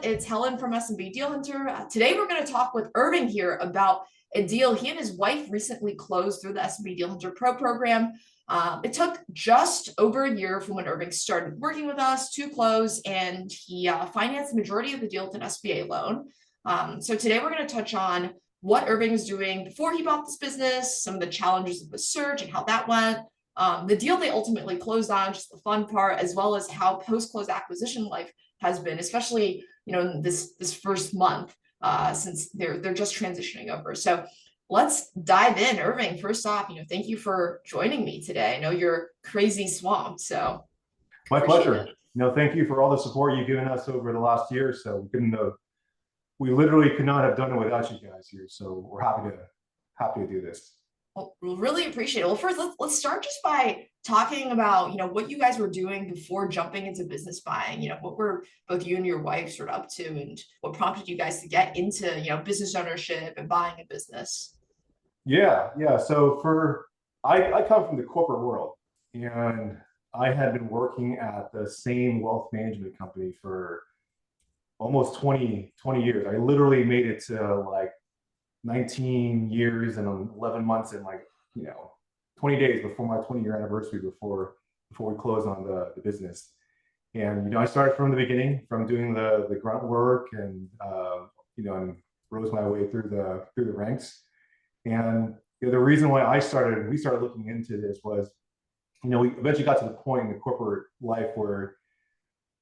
It's Helen from SMB Deal Hunter. Today, we're going to talk with Irving here about a deal he and his wife recently closed through the SMB Deal Hunter Pro program. It took just over a year from when Irving started working with us to close, and he financed the majority of the deal with an SBA loan. So today, we're going to touch on what Irving was doing before he bought this business, some of the challenges of the search and how that went, the deal they ultimately closed on, just the fun part, as well as how post-close acquisition life has been, especially in this first month since they're just transitioning over. So let's dive in. Irving, first off, thank you for joining me today. I know you're crazy swamped, so my pleasure. Thank you for all the support you've given us over the last year. So we literally could not have done it without you guys here. So we're happy to do this. Well, we'll really appreciate it. Well, first, let's start just by talking about, what you guys were doing before jumping into business buying. What were both you and your wife sort of up to, and what prompted you guys to get into, business ownership and buying a business? Yeah. So I come from the corporate world, and I had been working at the same wealth management company for almost 20 years. I literally made it to like 19 years and 11 months and 20 days before my 20-year anniversary before we closed on the business. And I started from the beginning, from doing the grunt work and and rose my way through the ranks. And the reason why we started looking into this was we eventually got to the point in the corporate life where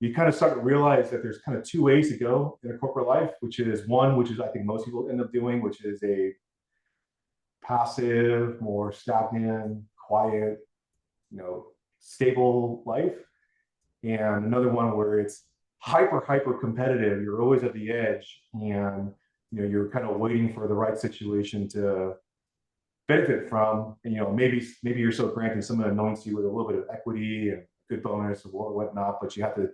you kind of start to realize that there's kind of two ways to go in a corporate life, which is I think most people end up doing, which is a passive, more stagnant, quiet, stable life. And another one where it's hyper competitive. You're always at the edge, and you're kind of waiting for the right situation to benefit from. And maybe you're so granted someone anoints you with a little bit of equity and good bonus or whatnot, but you have to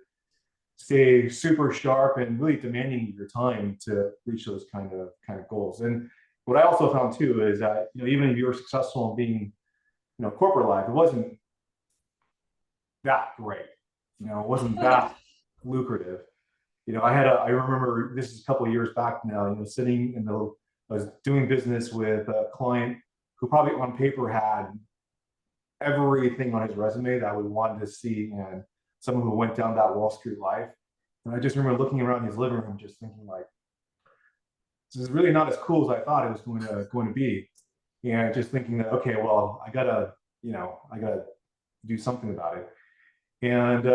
stay super sharp and really demanding your time to reach those kind of goals. And what I also found too is that even if you were successful in being corporate life, it wasn't that great. It wasn't that lucrative. I remember, this is a couple of years back now, sitting I was doing business with a client who probably on paper had everything on his resume that I would want to see, and someone who went down that Wall Street life. And I just remember looking around his living room, just thinking like, this is really not as cool as I thought it was going to be. And just thinking that, okay, well, I gotta do something about it. And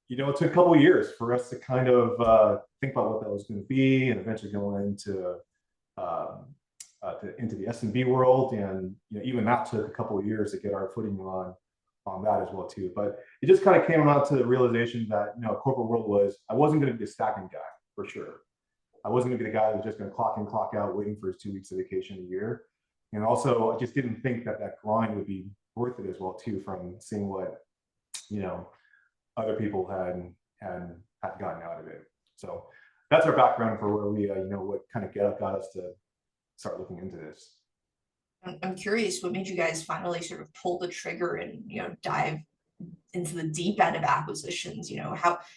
it took a couple of years for us to kind of think about what that was going to be, and eventually go into the SMB world. And even that took a couple of years to get our footing on that as well too. But it just kind of came around to the realization that corporate world I wasn't going to be a stagnant guy, for sure. I wasn't going to be the guy that was just going to clock in, clock out, waiting for his 2 weeks of vacation a year. And also, I just didn't think that grind would be worth it as well too, from seeing what other people had gotten out of it. So that's our background for where we what kind of got us to start looking into this. I'm curious, what made you guys finally sort of pull the trigger and dive into the deep end of acquisitions?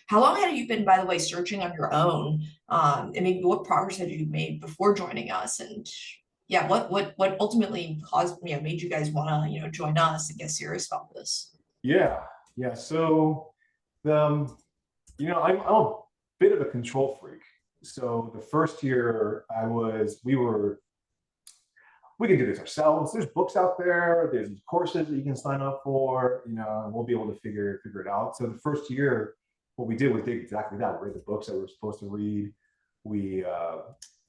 How long had you been, by the way, searching on your own? And maybe what progress had you made before joining us? And yeah, what ultimately made you guys want to join us and get serious about this? Yeah. So I'm a bit of a control freak. So the first year we can do this ourselves. There's books out there. There's these courses that you can sign up for, and we'll be able to figure it out. So the first year, what we did was did exactly that. We read the books that we were supposed to read.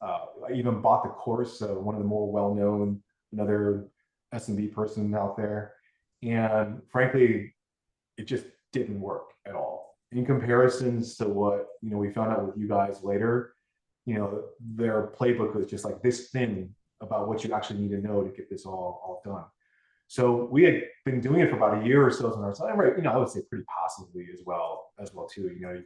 I even bought the course of one of the more well-known, another SMB person out there. And frankly, it just didn't work at all. In comparisons to what, we found out with you guys later, their playbook was just like this thin about what you actually need to know to get this all done. So we had been doing it for about a year or so on our side, right? I would say pretty passively as well too. You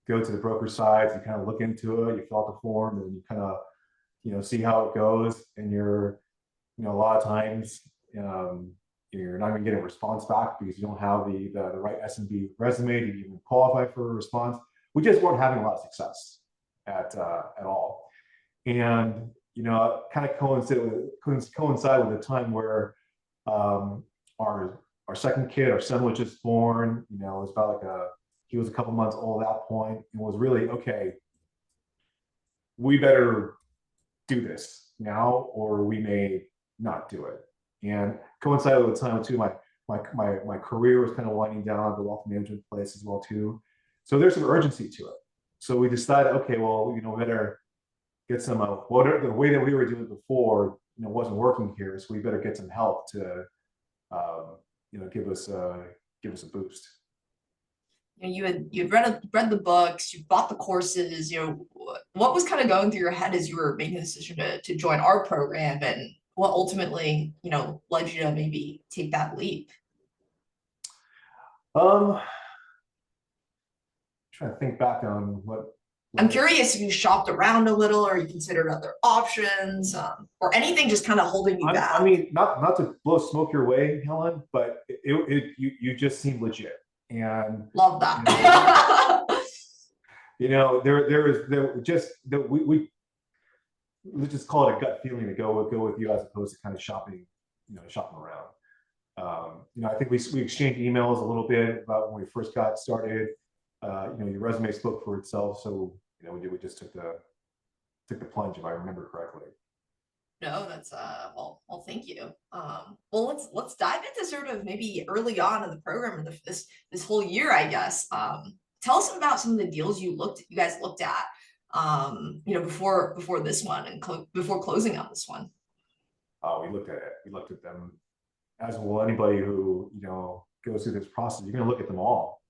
go to the broker sites, you kind of look into it, you fill out the form, and you kind of see how it goes. And you're a lot of times you're not even getting a response back because you don't have the right SMB resume to even qualify for a response. We just weren't having a lot of success. at all. And kind of coincide with a time where our second kid, our son, was just born. It was about he was a couple months old at that point, and was really, okay, we better do this now, or we may not do it. And coincided with the time too, my career was kind of winding down, the wealth management place as well too. So there's some urgency to it. So we decided, okay, well, we better get some the way that we were doing it before, wasn't working here. So we better get some help to, give us a boost. You had read the books, you bought the courses. What was kind of going through your head as you were making the decision to join our program, and what ultimately led you to maybe take that leap? Trying to think back on what. I'm curious if you shopped around a little, or you considered other options, or anything just kind of holding you back. I mean, not to blow smoke your way, Helen, but you just seem legit, and love that. There just that we let's just call it a gut feeling to go with you, as opposed to kind of shopping around. I think we exchanged emails a little bit about when we first got started. Your resume spoke for itself, so we just took the plunge, if I remember correctly. No, that's well, thank you. Well, let's dive into sort of maybe early on in the program, or this whole year, I guess. Tell us about some of the deals you guys looked at, before this one, and before closing out this one. We looked at it. We looked at them, as will anybody who goes through this process. You're going to look at them all.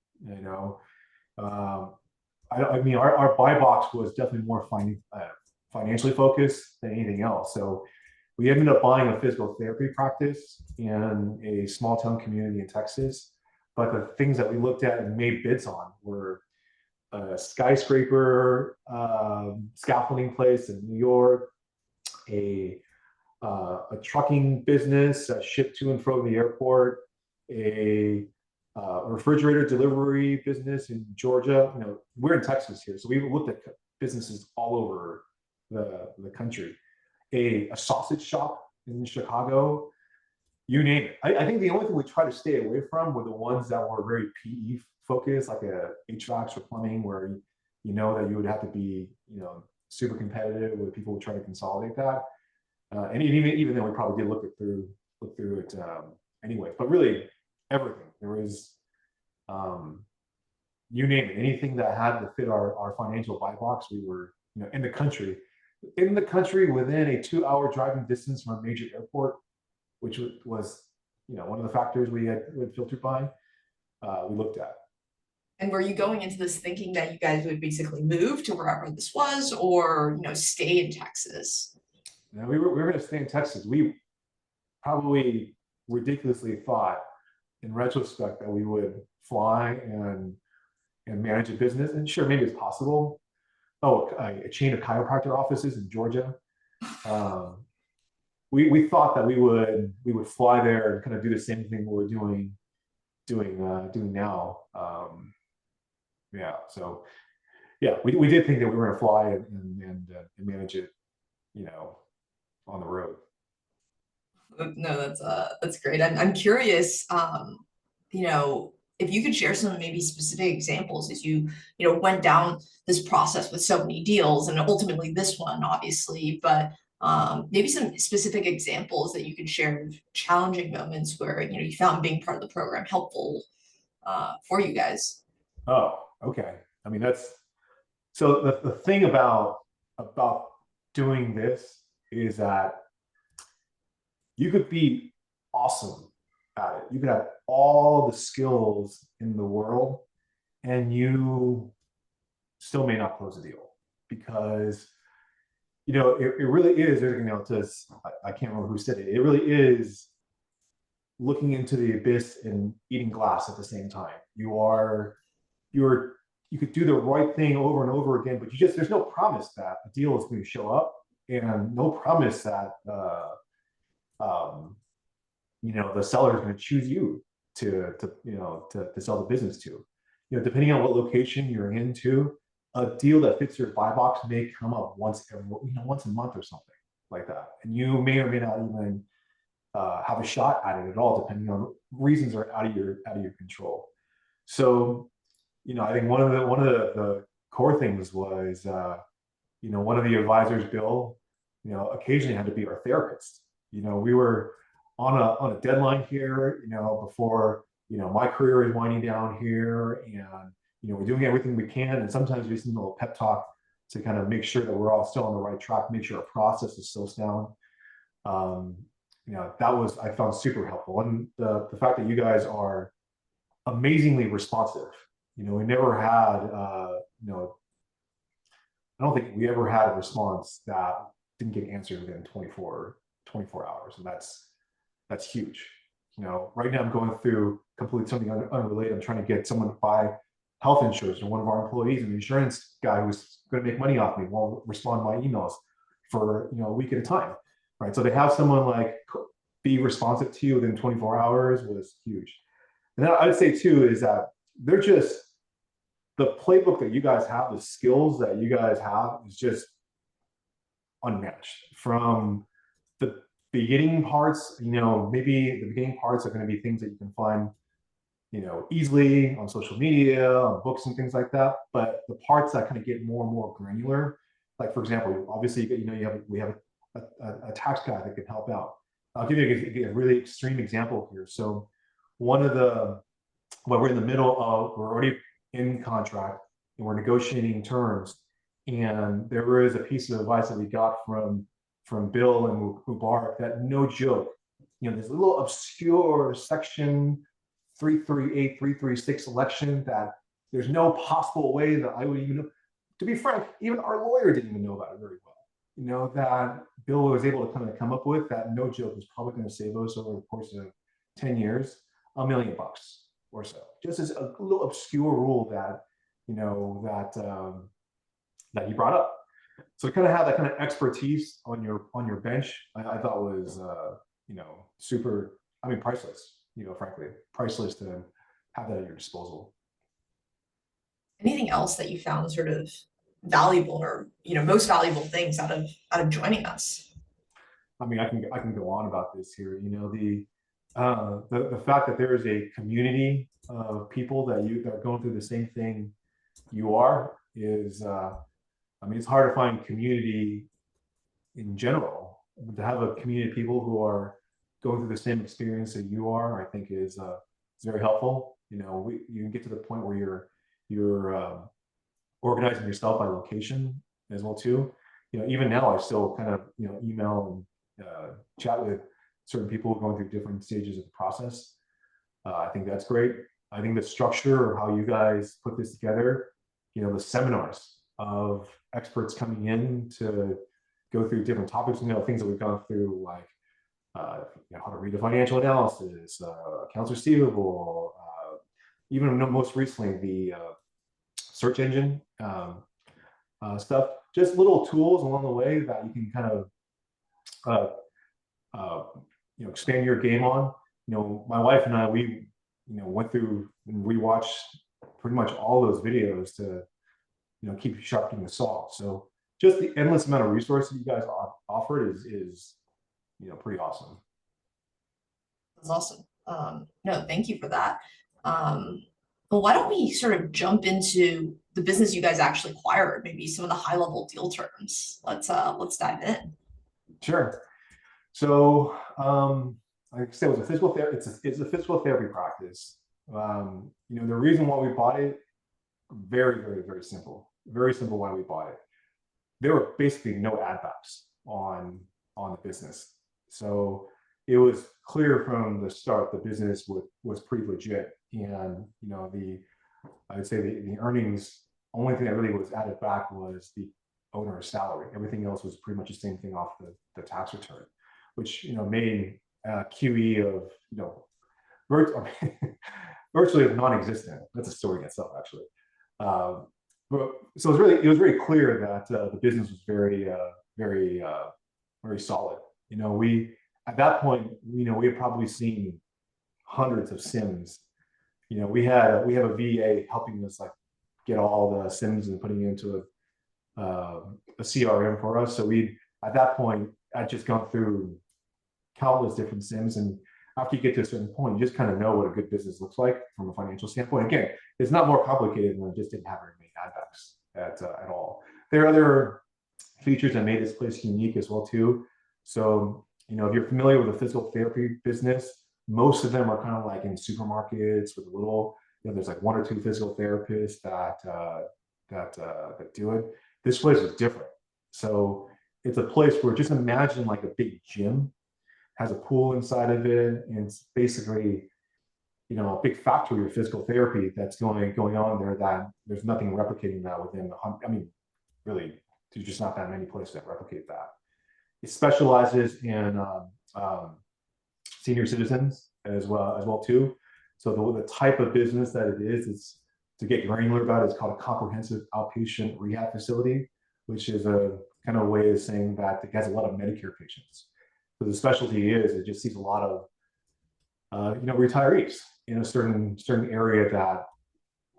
I mean, our buy box was definitely more financially focused than anything else. So we ended up buying a physical therapy practice in a small town community in Texas. But the things that we looked at and made bids on were a skyscraper scaffolding place in New York, a trucking business that shipped to and from the airport, a refrigerator delivery business in Georgia. We're in Texas here, so we looked at businesses all over the country. A sausage shop in Chicago, you name it. I think the only thing we try to stay away from were the ones that were very PE focused, like a HVAC or plumbing, where that you would have to be super competitive with people who try to consolidate that. And even then, we probably did look through it anyway. But really, everything. There was, you name it, anything that had to fit our financial buy box. We were, in the country within a 2-hour driving distance from a major airport, which was, one of the factors we had filtered by. We looked at. And were you going into this thinking that you guys would basically move to wherever this was, or stay in Texas? No, we were going to stay in Texas. We probably ridiculously thought, in retrospect, that we would fly and manage a business. And sure, maybe it's possible. A chain of chiropractor offices in Georgia. We thought that we would fly there and kind of do the same thing we're doing now. So we did think that we were going to fly and manage it, on the road. No, that's great. I'm curious, if you could share some maybe specific examples as you went down this process with so many deals, and ultimately this one, obviously, but maybe some specific examples that you could share of challenging moments where you found being part of the program helpful for you guys. Oh, okay. I mean, that's so the thing about doing this is that you could be awesome at it. You could have all the skills in the world, and you still may not close a deal, because it really is. I can't remember who said it. It really is looking into the abyss and eating glass at the same time. You could do the right thing over and over again, but there's no promise that a deal is going to show up, and no promise that the seller is going to choose you to sell the business to. Depending on what location you're into, a deal that fits your buy box may come up once once a month or something like that, and you may or may not even have a shot at it at all, depending on reasons are out of your control. So, I think one of the core things was, one of the advisors, Bill, occasionally had to be our therapist. We were on a deadline here, before, my career is winding down here, and, we're doing everything we can. And sometimes we just need a little pep talk to kind of make sure that we're all still on the right track, make sure our process is still sound. That was, I found, super helpful. And the fact that you guys are amazingly responsive. We never had, I don't think we ever had a response that didn't get answered within 24 hours. And that's huge. Right now I'm going through completely something unrelated. I'm trying to get someone to buy health insurance, or one of our employees, and the insurance guy who's going to make money off me won't respond to my emails for, a week at a time. Right. So to have someone like be responsive to you within 24 hours was huge. And then I'd say too, is that they're just, the playbook that you guys have, the skills that you guys have is just unmatched. From the beginning parts, maybe the beginning parts are going to be things that you can find, easily on social media, on books and things like that. But the parts that kind of get more and more granular, like for example, obviously, we have a tax guy that can help out. I'll give you a really extreme example here. So we're in the middle of, we're already in contract and we're negotiating terms. And there is a piece of advice that we got from Bill and Mubarak that, no joke, this little obscure section 338, 336 election that there's no possible way that I would even, to be frank, even our lawyer didn't even know about it very well. That Bill was able to kind of come up with, that, no joke, is probably going to save us over the course of 10 years, $1 million or so. Just as a little obscure rule that, that he brought up. So to kind of have that kind of expertise on your bench, I thought was, super, priceless, frankly, priceless to have that at your disposal. Anything else that you found sort of valuable, or most valuable things out of joining us? I can go on about this here. The fact that there is a community of people that are going through the same thing you are is, it's hard to find community in general. But to have a community of people who are going through the same experience that you are, I think is very helpful. You can get to the point where you're organizing yourself by location as well too. Even now I still kind of email and chat with certain people going through different stages of the process. I think that's great. I think the structure, or how you guys put this together, the seminars of experts coming in to go through different topics, things that we've gone through, like how to read a financial analysis, accounts receivable, even most recently the search engine stuff. Just little tools along the way that you can kind of expand your game on. My wife and I, we went through and rewatched pretty much all those videos to keep sharpening the saw. So just the endless amount of resources you guys offered is pretty awesome. That's awesome. No, thank you for that. Well, why don't we sort of jump into the business you guys actually acquired, maybe some of the high level deal terms. Let's dive in. Sure. So like I said, it was a physical therapy. It's a physical therapy practice. The reason why we bought it, very, very, very simple. Very simple why we bought it. There were basically no ad backs on the business. So it was clear from the start the business was pretty legit. And I would say the earnings, only thing that really was added back was the owner's salary. Everything else was pretty much the same thing off the tax return, which made QE of virtually non-existent. That's a story in itself, actually. So it was very clear that the business was very very solid. At that point, we had probably seen hundreds of CIMs. We have a VA helping us like get all the SIMs and putting it into a CRM for us. So at that point, I'd just gone through countless different SIMs, and after you get to a certain point, you just kind of know what a good business looks like from a financial standpoint. Again, it's not more complicated than it just didn't have very many ad backs at all. There are other features that made this place unique as well too. So, if you're familiar with the physical therapy business, most of them are kind of like in supermarkets with a little, there's like one or two physical therapists that do it. This place is different. So it's a place where, just imagine like a big gym, has a pool inside of it, and it's basically, a big factory of physical therapy that's going on there, that there's nothing replicating that within really, there's just not that many places that replicate that. It specializes in senior citizens as well too. So the type of business that it is, to get granular about it, it's called a comprehensive outpatient rehab facility, which is a kind of way of saying that it has a lot of Medicare patients. So the specialty it just sees a lot of retirees in a certain area that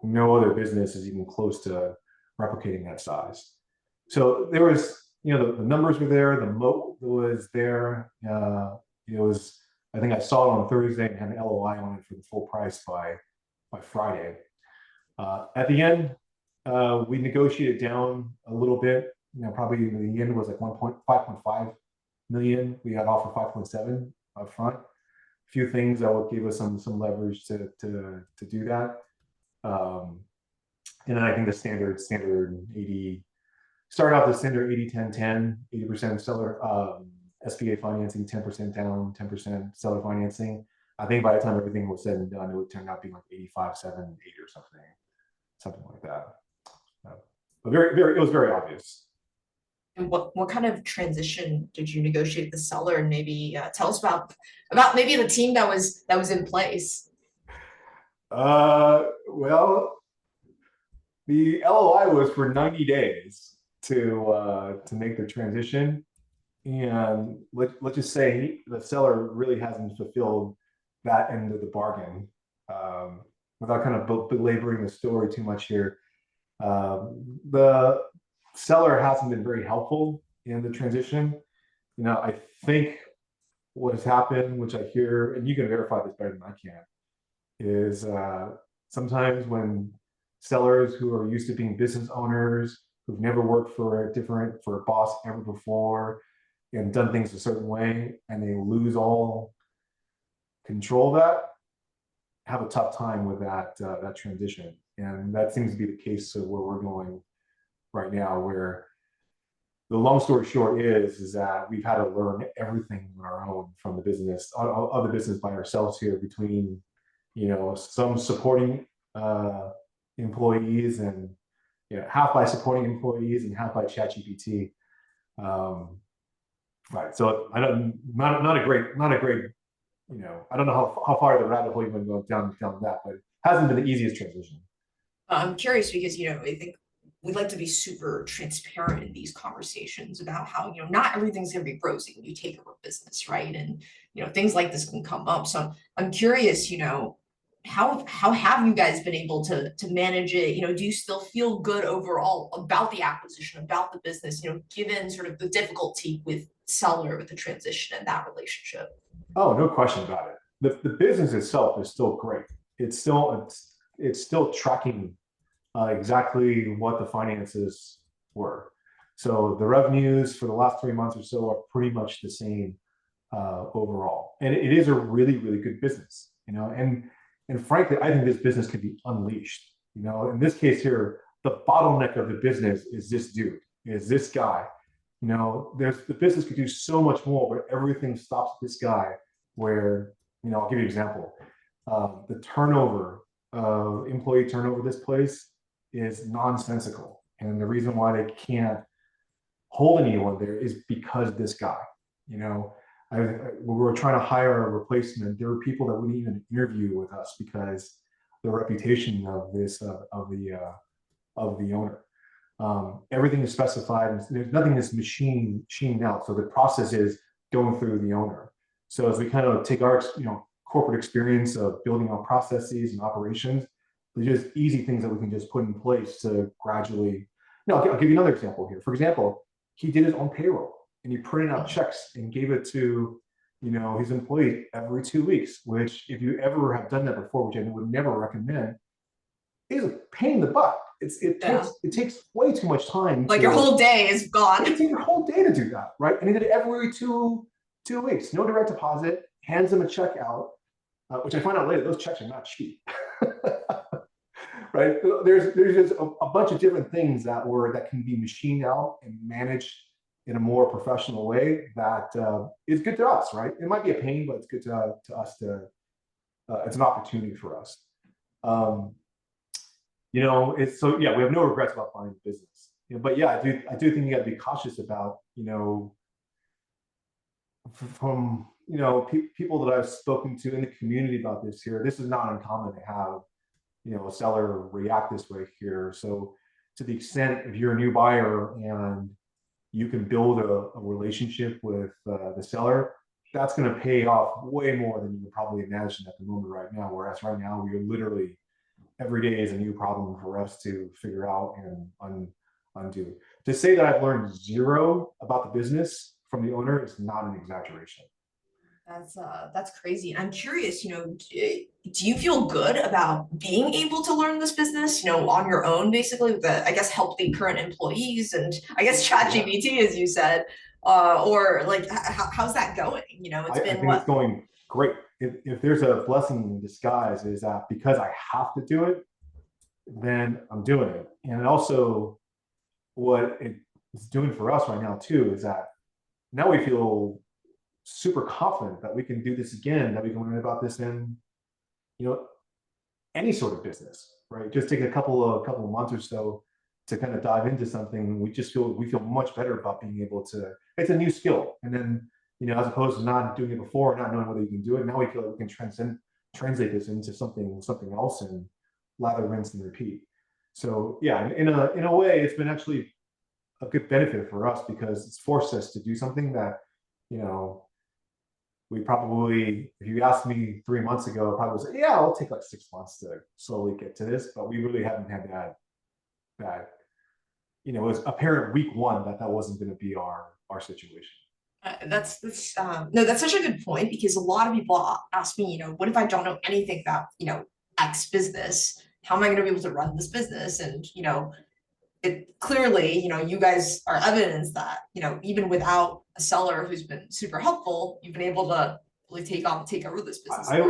no other business is even close to replicating that size. So there was, the numbers were there, the moat was there. It was, I think I saw it on Thursday and had an LOI on it for the full price by Friday. At the end, we negotiated down a little bit. Probably the end was like 5.5 million. We got offered 5.7 up front. A few things that would give us some leverage to do that. And then I think the standard 80, start out the standard 80-10-10, 80% seller SBA financing, 10% down, 10% seller financing. I think by the time everything was said and done, it would turn out being like 85-7-8 or something like that. But it was very obvious. And what kind of transition did you negotiate with the seller, and maybe tell us about maybe the team that was in place? Well, the LOI was for 90 days to make the transition, and let's just say the seller really hasn't fulfilled that end of the bargain. Without kind of belaboring the story too much here, the seller hasn't been very helpful in the transition. I think what has happened, which I hear, and you can verify this better than I can, is sometimes when sellers who are used to being business owners, who've never worked for a boss ever before and done things a certain way, and they lose all control of that, have a tough time with that transition. And that seems to be the case of where we're going right now, where the long story short is that we've had to learn everything on our own from the business, of the business by ourselves here, between some supporting employees, and half by supporting employees and half by ChatGPT. Right. So I don't, not a great, I don't know how far the rabbit hole you want to go down that, but it hasn't been the easiest transition. I'm curious because, I think we'd like to be super transparent in these conversations about how, not everything's going to be rosy when you take over business, right? And, things like this can come up. So I'm curious, how have you guys been able to manage it? Do you still feel good overall about the acquisition, about the business, given sort of the difficulty with seller, with the transition and that relationship? Oh, no question about it. The business itself is still great. It's still tracking exactly what the finances were. So the revenues for the last 3 months or so are pretty much the same overall. And it is a really, really good business, and frankly, I think this business could be unleashed. In this case here, the bottleneck of the business is this dude, is this guy. The business could do so much more, but everything stops at this guy. Where, I'll give you an example. The employee turnover of this place is nonsensical. And the reason why they can't hold anyone there is because of this guy. When we were trying to hire a replacement, there were people that wouldn't even interview with us because the reputation of the owner. Everything is specified, and there's nothing that's machined out. So the process is going through the owner. So as we kind of take our corporate experience of building on processes and operations There's just easy things that we can just put in place to gradually. I'll give you another example here. For example, he did his own payroll and he printed out checks and gave it to, his employees every 2 weeks, which if you ever have done that before, which I would never recommend, is a pain in the butt. It takes way too much time. Like your whole day is gone. It takes your whole day to do that, right? And he did it every two weeks, no direct deposit, hands them a check out, which I find out later, those checks are not cheap. Right? There's just a bunch of different things that can be machined out and managed in a more professional way that is good to us, right? It might be a pain, but it's good to us. It's an opportunity for us. It's so yeah, we have no regrets about buying the business. But yeah, I do think you got to be cautious about, from people that I've spoken to in the community about this here. This is not uncommon to have a seller react this way here. So to the extent if you're a new buyer and you can build a relationship with the seller, that's going to pay off way more than you would probably imagine at the moment right now. Whereas right now we are literally every day is a new problem for us to figure out and undo. To say that I've learned zero about the business from the owner is not an exaggeration. That's crazy. And I'm curious, do you feel good about being able to learn this business, on your own, basically, with I guess help the current employees and I guess ChatGPT, as you said, or like how's that going? I think it's going great. If there's a blessing in disguise, is that because I have to do it, then I'm doing it. And also what it's doing for us right now too is that now we feel super confident that we can do this again, that we can learn about this in, any sort of business, right? Just take a couple of months or so to kind of dive into something. We feel much better about being able to. It's a new skill, and then as opposed to not doing it before, not knowing whether you can do it. Now we feel like we can translate this into something else and lather, rinse, and repeat. So yeah, in a way, it's been actually a good benefit for us because it's forced us to do something that we probably, if you asked me 3 months ago, I probably would say, yeah, I'll take like 6 months to slowly get to this, but we really haven't had that it was apparent week one that wasn't going to be our situation. That's no, that's such a good point, because a lot of people ask me, what if I don't know anything about, X business? How am I going to be able to run this business? And, it clearly, you guys are evidence that, even without a seller who's been super helpful, you've been able to really take over this business. I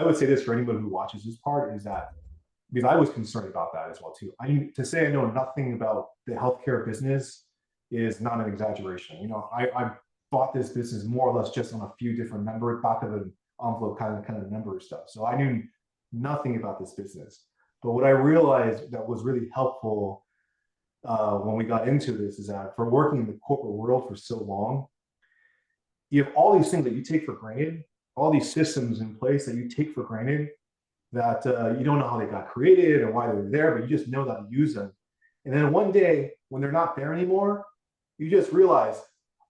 would say this for anyone who watches this part is that, because I was concerned about that as well too. To say I know nothing about the healthcare business is not an exaggeration. I bought this business more or less just on a few different numbers, back of an envelope kind of number stuff. So I knew nothing about this business. But what I realized that was really helpful when we got into this is that for working in the corporate world for so long, you have all these things that you take for granted, all these systems in place that you take for granted that you don't know how they got created and why they're there, but you just know that you use them. And then one day when they're not there anymore, you just realize,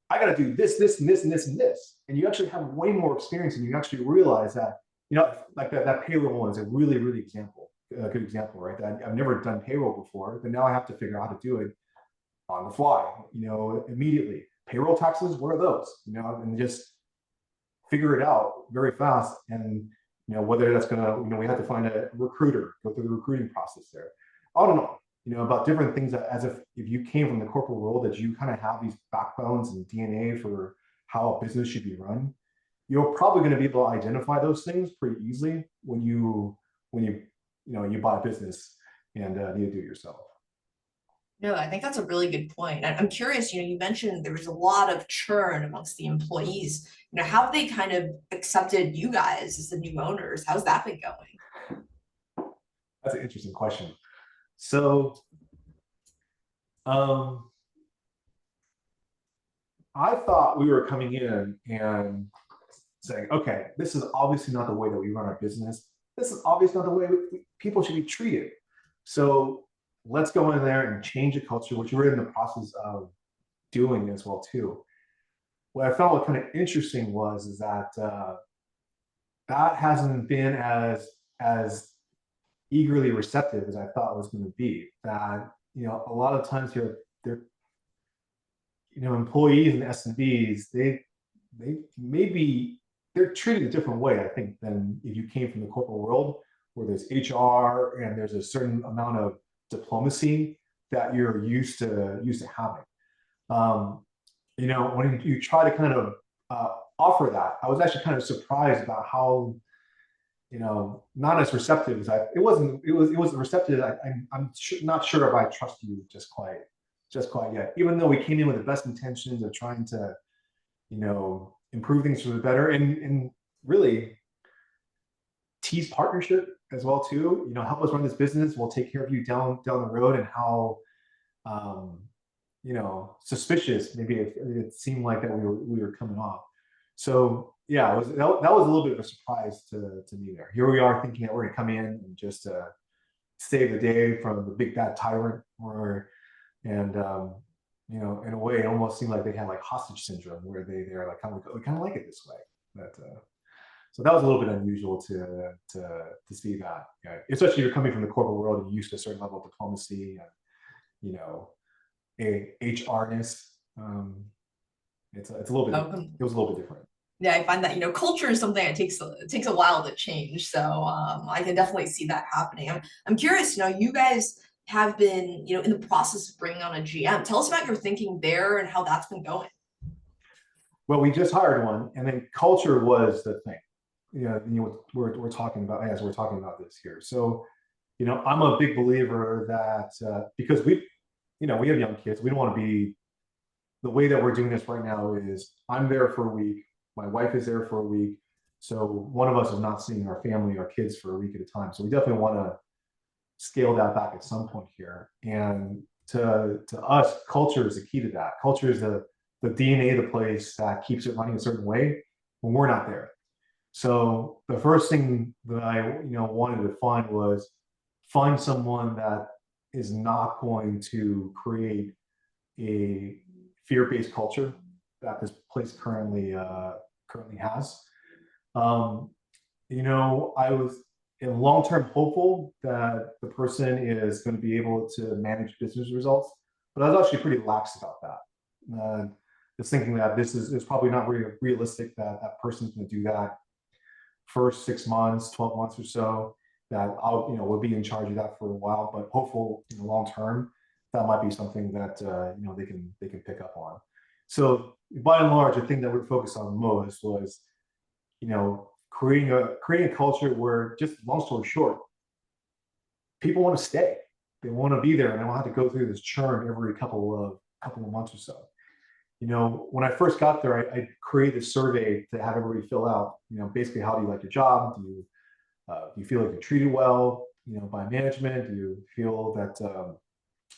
I got to do this, this, and this, and this, and this. And you actually have way more experience, and you actually realize that, like that payroll one is a really, really good example, right? That I've never done payroll before, but now I have to figure out how to do it on the fly, immediately. Payroll taxes, what are those? And just figure it out very fast. And, whether that's gonna, we have to find a recruiter, go through the recruiting process there. I don't know. About different things that, as if you came from the corporate world, that you kind of have these backbones and DNA for how a business should be run. You're probably going to be able to identify those things pretty easily when you buy a business and need to do it yourself. No, I think that's a really good point. I'm curious, you mentioned there was a lot of churn amongst the employees. How have they kind of accepted you guys as the new owners? How's that been going? That's an interesting question. So, I thought we were coming in and saying, okay, this is obviously not the way that we run our business. This is obviously not the way people should be treated. So let's go in there and change the culture, which we're in the process of doing as well too. What I found kind of interesting is that that hasn't been as eagerly receptive as I thought it was going to be. That, you know, a lot of times here, they're, you know, employees and SMBs, they maybe they're treated a different way, I think, than if you came from the corporate world, where there's HR and there's a certain amount of diplomacy that you're used to having. Um, you know, when you try to kind of offer that, I was actually kind of surprised about how, you know, not as receptive as it wasn't receptive. Not sure if I trust you just quite yet, even though we came in with the best intentions of trying to, you know, improve things for the better, and really tease partnership as well too. You know, help us run this business. We'll take care of you down the road. And how, um, you know, suspicious maybe it seemed like that we were coming off. So yeah, that was a little bit of a surprise to me there. Here we are thinking that we're gonna come in and just save the day from the big bad tyrant, and you know, in a way, it almost seemed like they had like hostage syndrome, where they're like we kind of like it this way. But so that was a little bit unusual to see that, yeah. Especially if you're coming from the corporate world and used to a certain level of diplomacy and, you know, a HRness. It's a little bit. It was a little bit different. Yeah, I find that, you know, culture is something that takes a while to change. So I can definitely see that happening. I'm curious, you know, you guys have been, you know, in the process of bringing on a GM. Tell us about your thinking there and how that's been going. Well, we just hired one, and then culture was the thing. You know, we're talking about, as we're talking about this here. So, you know, I'm a big believer that because you know, we have young kids, we don't want to be, the way that we're doing this right now is I'm there for a week, my wife is there for a week, so one of us is not seeing our family, our kids, for a week at a time. So we definitely want to scale that back at some point here. And to us, culture is the key to that. Culture is the DNA of the place that keeps it running a certain way when we're not there. So the first thing that I, you know, wanted to find someone that is not going to create a fear-based culture that this place currently has. You know, I was in long-term hopeful that the person is going to be able to manage business results, but I was actually pretty lax about that. Just thinking that this is probably not really realistic that that person's going to do that first 6 months, 12 months or so. That I'll, you know, we'll be in charge of that for a while, but hopeful, you know, long term, that might be something that you know, they can pick up on. So by and large, the thing that we're focused on most was, you know, creating a culture where, just long story short, people want to stay. They want to be there, and they don't have to go through this churn every couple of months or so. You know, when I first got there, I created a survey to have everybody fill out. You know, basically, how do you like your job? Do you feel like you're treated well, you know, by management? Do you feel that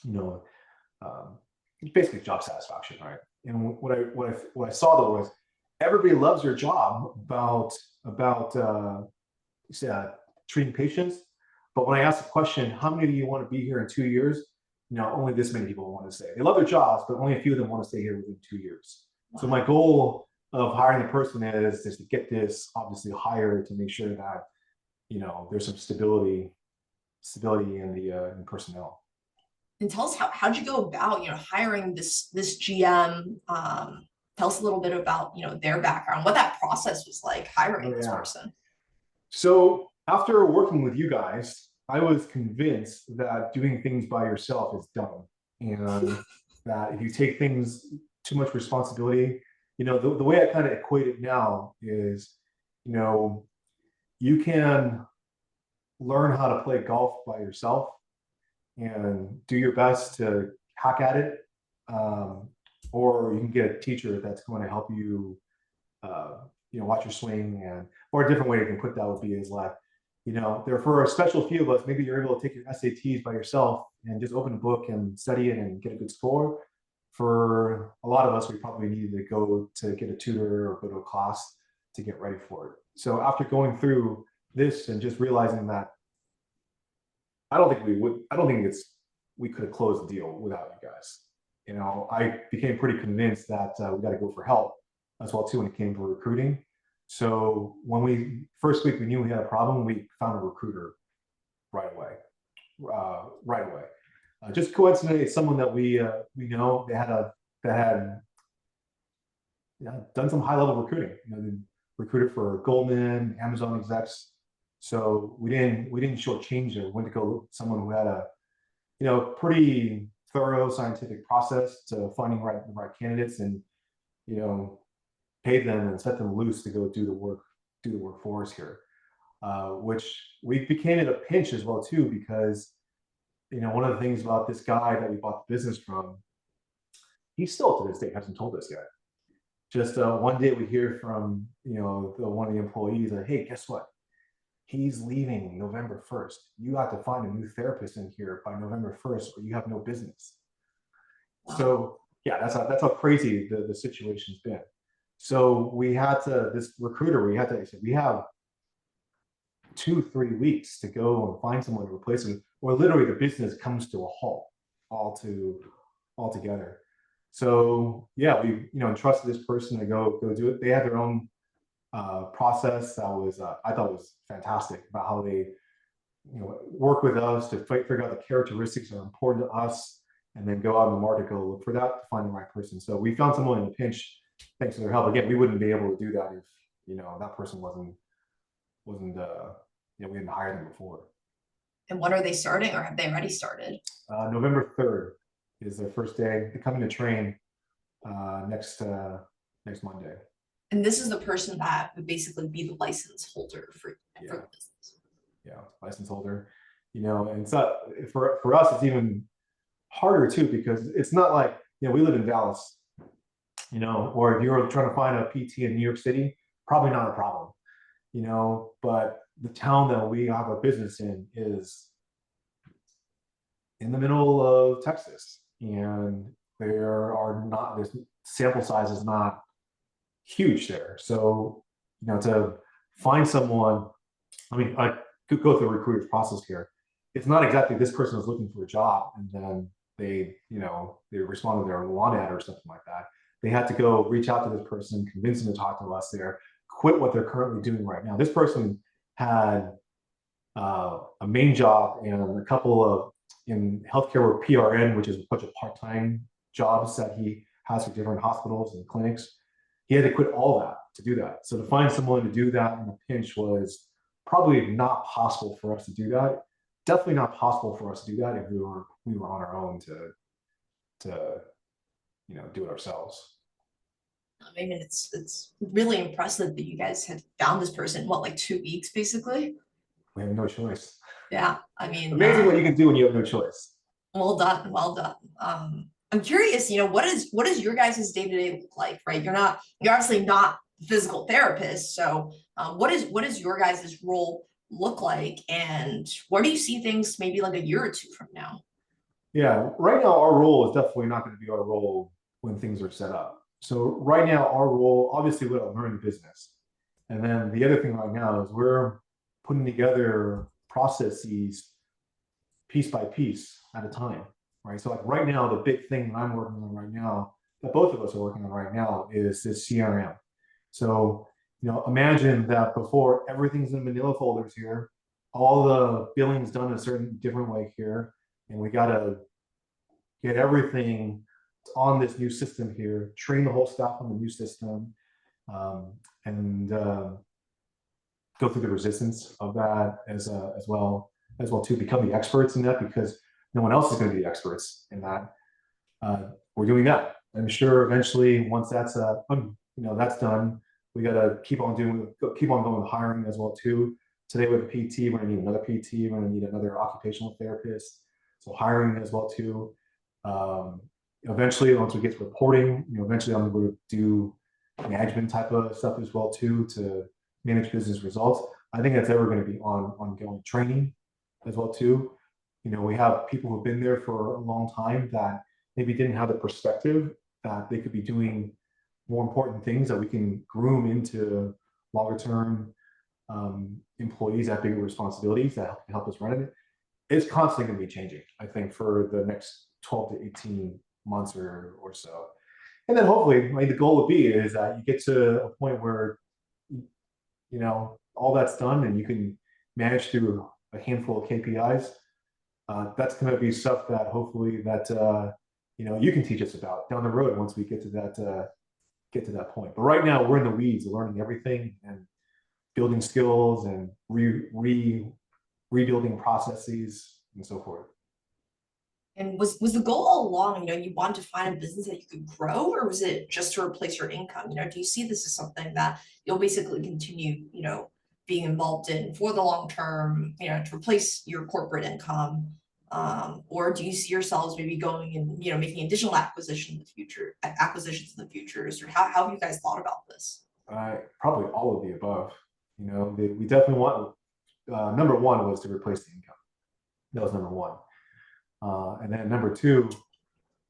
you know, basically job satisfaction, right? And what I saw though was everybody loves their job about treating patients. But when I asked the question, how many do you want to be here in 2 years? You know, only this many people want to stay. They love their jobs, but only a few of them want to stay here within 2 years. Wow. So my goal of hiring the person is to get this obviously higher, to make sure that, you know, there's some stability in the personnel. And tell us how'd you go about, you know, hiring this GM? Tell us a little bit about, you know, their background, what that process was like hiring this person. So after working with you guys, I was convinced that doing things by yourself is dumb, and that if you take things too much responsibility, you know, the way I kind of equate it now is, you know, you can learn how to play golf by yourself and do your best to hack at it, or you can get a teacher that's going to help you, you know, watch your swing. And or a different way you can put that would be is like, you know, there for a special few of us, maybe you're able to take your SATs by yourself and just open a book and study it and get a good score. For a lot of us, we probably needed to go to get a tutor or go to a class to get ready for it. So after going through this and just realizing that I don't think we could have closed the deal without you guys. You know, I became pretty convinced that we got to go for help as well too when it came to recruiting. So when first week we knew we had a problem, we found a recruiter right away. right away. Just coincidentally, it's someone that we know. They had done some high level recruiting. They recruited for Goldman, Amazon execs. So we didn't shortchange it. We went to go look at someone who had a pretty thorough scientific process to finding the right candidates, and paid them and set them loose to go do the work for us here. Which we became in a pinch as well too, because one of the things about this guy that we bought the business from, he still to this day hasn't told us yet. Just one day we hear from one of the employees like, hey, guess what? He's leaving November 1st. You have to find a new therapist in here by November 1st, or you have no business. Wow. So yeah, that's how crazy the situation's been. So we had to, this recruiter, we have 2-3 weeks to go and find someone to replace him, or literally the business comes to a halt altogether. So yeah, we entrusted this person to go do it. They had their own process that was I thought was fantastic about how they work with us to figure out the characteristics that are important to us, and then go out in the market, go look for that to find the right person. So we found someone in a pinch thanks to their help. Again, we wouldn't be able to do that if that person wasn't we hadn't hired them before. And when are they starting, or have they already started? November 3rd is their first day. They're coming to train next Monday. And this is the person that would basically be the license holder for the business. Yeah, license holder. And it's not for us. It's even harder too, because it's not like we live in Dallas, or if you're trying to find a PT in New York City, probably not a problem, But the town that we have our business in is in the middle of Texas, and this sample size is not huge there. So, to find someone, I could go through the recruiter's process here. It's not exactly this person is looking for a job and then they respond to their want ad or something like that. They had to go reach out to this person, convince them to talk to us there, quit what they're currently doing right now. This person had a main job and a couple of in healthcare were PRN, which is a bunch of part-time jobs that he has for different hospitals and clinics. He had to quit all that to do that. So to find someone to do that in a pinch was probably not possible for us to do that. Definitely not possible for us to do that if we were on our own to do it ourselves. It's really impressive that you guys had found this person in like 2 weeks, basically. We have no choice. Yeah, amazing what you can do when you have no choice. Well done, well done. I'm curious, what does your guys' day-to-day look like, right? You're obviously not a physical therapist. So what is your guys' role look like, and where do you see things maybe like a year or two from now? Yeah, right now our role is definitely not going to be our role when things are set up. So right now our role, obviously we're learning business. And then the other thing right now is we're putting together processes piece by piece at a time, right? So like right now, the big thing that I'm working on right now, that both of us are working on right now, is this CRM. So, imagine that before everything's in manila folders here, all the billing's done a certain different way here, and we got to get everything on this new system here, train the whole staff on the new system, and go through the resistance of that as well to become the experts in that, because no one else is going to be the experts in that. We're doing that. I'm sure eventually, once that's that's done, we got to keep on going with hiring as well too. Today with a PT, we're going to need another PT. We're going to need another occupational therapist. So hiring as well too. Eventually, once we get to reporting, eventually I'm going to do management type of stuff as well too, to manage business results. I think that's ever going to be ongoing training as well too. We have people who've been there for a long time that maybe didn't have the perspective that they could be doing more important things that we can groom into longer term employees that have bigger responsibilities that can help us run it. It's constantly going to be changing, I think, for the next 12 to 18 months or so. And then hopefully, the goal would be is that you get to a point where, all that's done and you can manage through a handful of KPIs. That's going to be stuff that hopefully that you can teach us about down the road once we get to that point. But right now we're in the weeds, learning everything and building skills and rebuilding processes and so forth. And was the goal all along, you wanted to find a business that you could grow, or was it just to replace your income? Do you see this as something that you'll basically continue, being involved in for the long term, to replace your corporate income? Or do you see yourselves maybe going and, making additional acquisitions in the futures, or how have you guys thought about this? Probably all of the above. We definitely want, number one was to replace the income. That was number one. And then number two,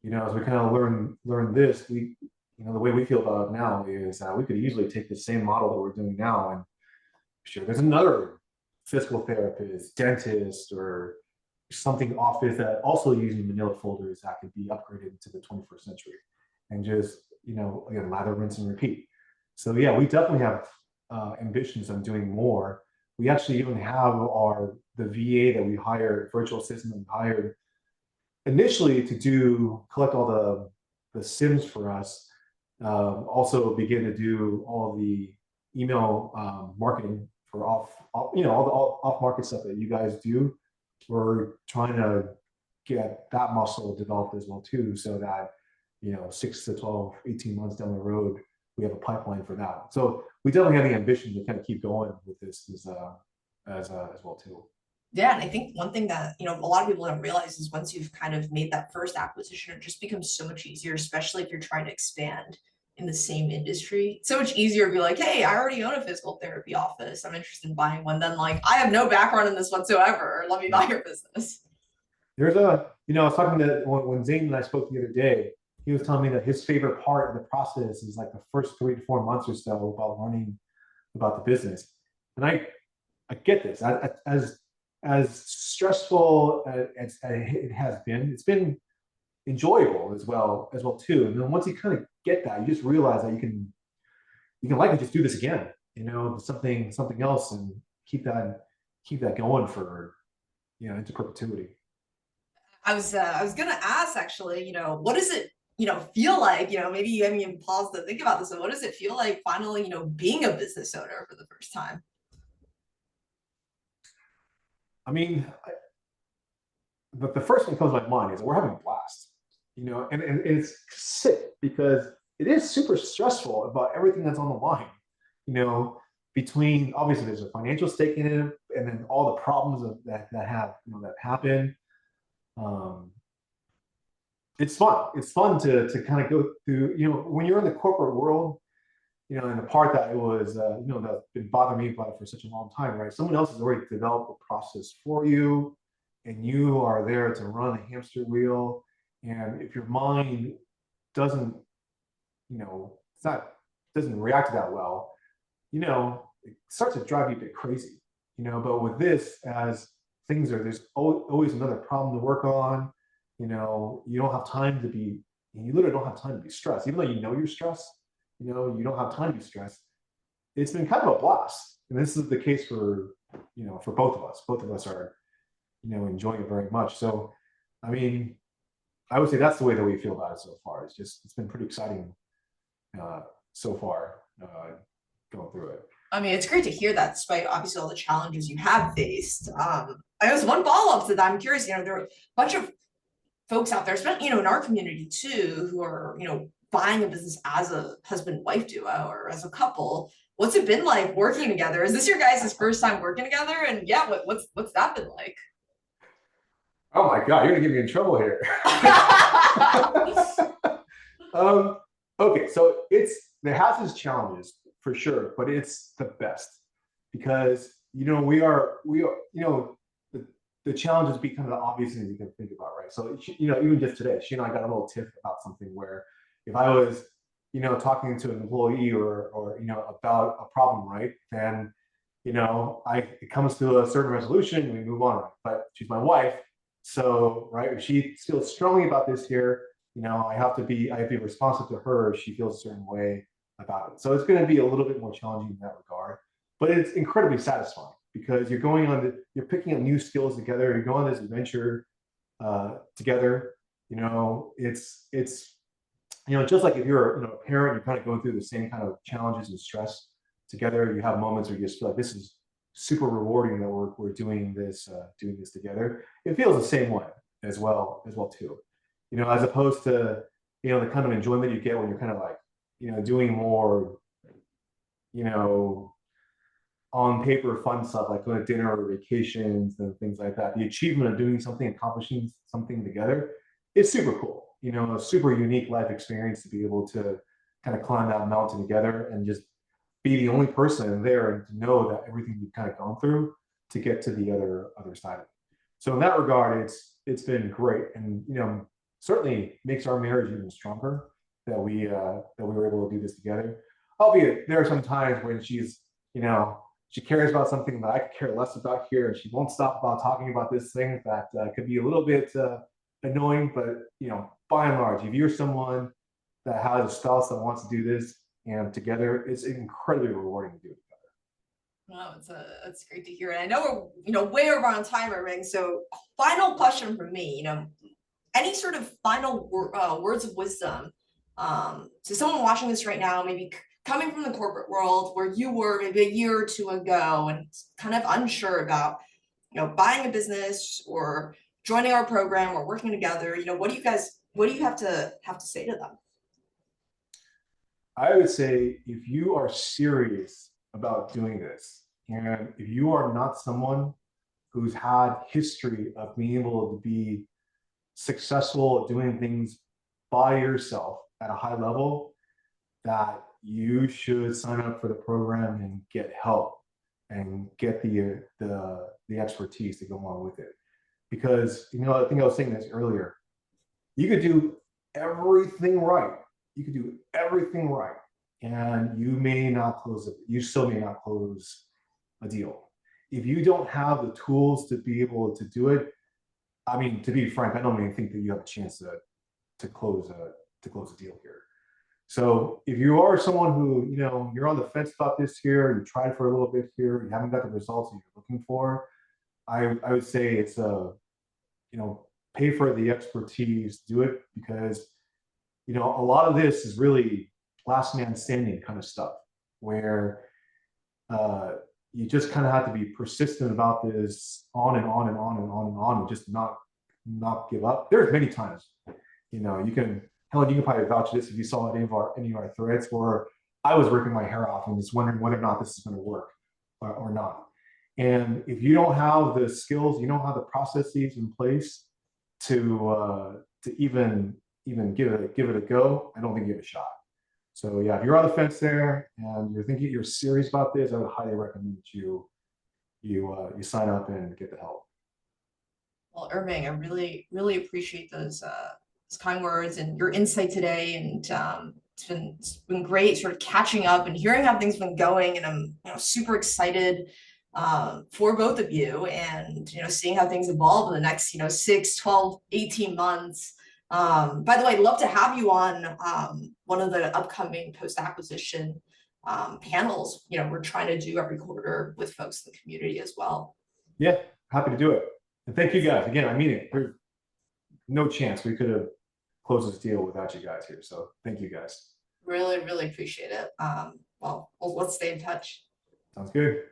as we kind of learn this, the way we feel about it now is we could easily take the same model that we're doing now, and sure, there's another physical therapist, dentist, or something office that also using manila folders that could be upgraded into the 21st century, and just again, lather, rinse, and repeat. So yeah, we definitely have ambitions on doing more. We actually even have the VA that we hired, virtual assistant that we hired initially to collect all the SIMs for us, also begin to do all the email marketing for all the off market stuff that you guys do. We're trying to get that muscle developed as well too, so that 6 to 12, 18 months down the road, we have a pipeline for that. So we definitely have the ambition to kind of keep going with this as well too. Yeah, and I think one thing that, a lot of people don't realize is once you've kind of made that first acquisition, it just becomes so much easier, especially if you're trying to expand in the same industry. It's so much easier to be like, hey, I already own a physical therapy office, I'm interested in buying one, than like, I have no background in this whatsoever, let me buy your business. There's I was talking to when Zane and I spoke the other day, he was telling me that his favorite part of the process is like the first 3 to 4 months or so about learning about the business. And I get this. As stressful as it has been, it's been enjoyable as well too. And then once you kind of get that, you just realize that you can likely just do this again, something else, and keep that going for into perpetuity. I was gonna ask actually, what does it feel like, maybe you haven't even paused to think about this, and what does it feel like finally, being a business owner for the first time? I mean, the first thing that comes to my mind is we're having a blast, and it's sick because it is super stressful about everything that's on the line, between obviously there's a financial stake in it, and then all the problems that happen. It's fun. It's fun to kind of go through, when you're in the corporate world, and the part that it was, that's been bothering me about it for such a long time, right? Someone else has already developed a process for you, and you are there to run a hamster wheel. And if your mind doesn't, doesn't react that well, it starts to drive you a bit crazy, But with this, as there's always another problem to work on. You don't have time to be, you literally don't have time to be stressed, even though you're stressed. You don't have time to be stressed. It's been kind of a blast, and this is the case for for both of us. Both of us are enjoying it very much. So, I mean, I would say that's the way that we feel about it so far. It's been pretty exciting so far going through it. I mean, it's great to hear that, despite obviously all the challenges you have faced. I guess one follow-up to that, I'm curious, there are a bunch of folks out there, especially, in our community too, who are, buying a business as a husband-wife duo or as a couple. What's it been like working together? Is this your guys' first time working together? And yeah, what's that been like? Oh my God, you're gonna get me in trouble here. Okay, so it has its challenges for sure, but it's the best because the challenges be kind of the obvious things you can think about, right? So even just today, she and I got a little tiff about something where if I was talking to an employee or about a problem, right, then it comes to a certain resolution, we move on, right? But she's my wife, so right, if she feels strongly about this here, I have to be responsive to her if she feels a certain way about it. So it's going to be a little bit more challenging in that regard, but it's incredibly satisfying because you're picking up new skills together. You're going on this adventure together. It's just like if you're a parent, you're kind of going through the same kind of challenges and stress together. You have moments where you just feel like this is super rewarding that we're doing this together. It feels the same way as well too. As opposed to the kind of enjoyment you get when you're kind of like doing more on paper fun stuff like going to dinner or vacations and things like that. The achievement of doing something, accomplishing something together is super cool. A super unique life experience to be able to kind of climb that mountain together and just be the only person there and to know that everything you've kind of gone through to get to the other side of it. So in that regard, it's been great, and certainly makes our marriage even stronger that we were able to do this together. Albeit there are some times when she's she cares about something that I could care less about here, and she won't stop about talking about this thing that could be a little bit annoying. But by and large, if you're someone that has a spouse that wants to do this and together, it's incredibly rewarding to do it together. Wow, it's great to hear. And I know we're way over on time, Irving. So final question from me, any sort of final words of wisdom to someone watching this right now, maybe coming from the corporate world where you were maybe a year or two ago and kind of unsure about, buying a business or joining our program or working together, what do you have to say to them? I would say if you are serious about doing this, and if you are not someone who's had history of being able to be successful at doing things by yourself at a high level, that you should sign up for the program and get help and get the expertise to go along with it. Because I think I was saying this earlier, you could do everything right. You could do everything right, and you still may not close a deal. If you don't have the tools to be able to do it, I mean, to be frank, I don't even think that you have a chance to close a deal here. So if you are someone who, you're on the fence about this here, you tried for a little bit here, you haven't got the results that you're looking for, I would say it's pay for the expertise, do it, because a lot of this is really last man standing kind of stuff where you just kind of have to be persistent about this on and on and on and on and on, and just not give up. There's many times, Helen, you can probably vouch for this if you saw any of our threads where I was ripping my hair off and just wondering whether or not this is going to work or not. And if you don't have the skills, you don't have the processes in place to even give it a go, I don't think you have a shot. So yeah, if you're on the fence there and you're serious about this, I would highly recommend that you sign up and get the help. Well, Irving, I really, really appreciate those kind words and your insight today. And it's been great sort of catching up and hearing how things have been going. And I'm super excited for both of you and, seeing how things evolve in the next, 6, 12, 18 months. By the way, I'd love to have you on one of the upcoming post-acquisition panels. We're trying to do every quarter with folks in the community as well. Yeah, happy to do it. And thank you guys. Again, I mean it. There's no chance we could have closed this deal without you guys here. So thank you guys. Really, really appreciate it. Well, let's stay in touch. Sounds good.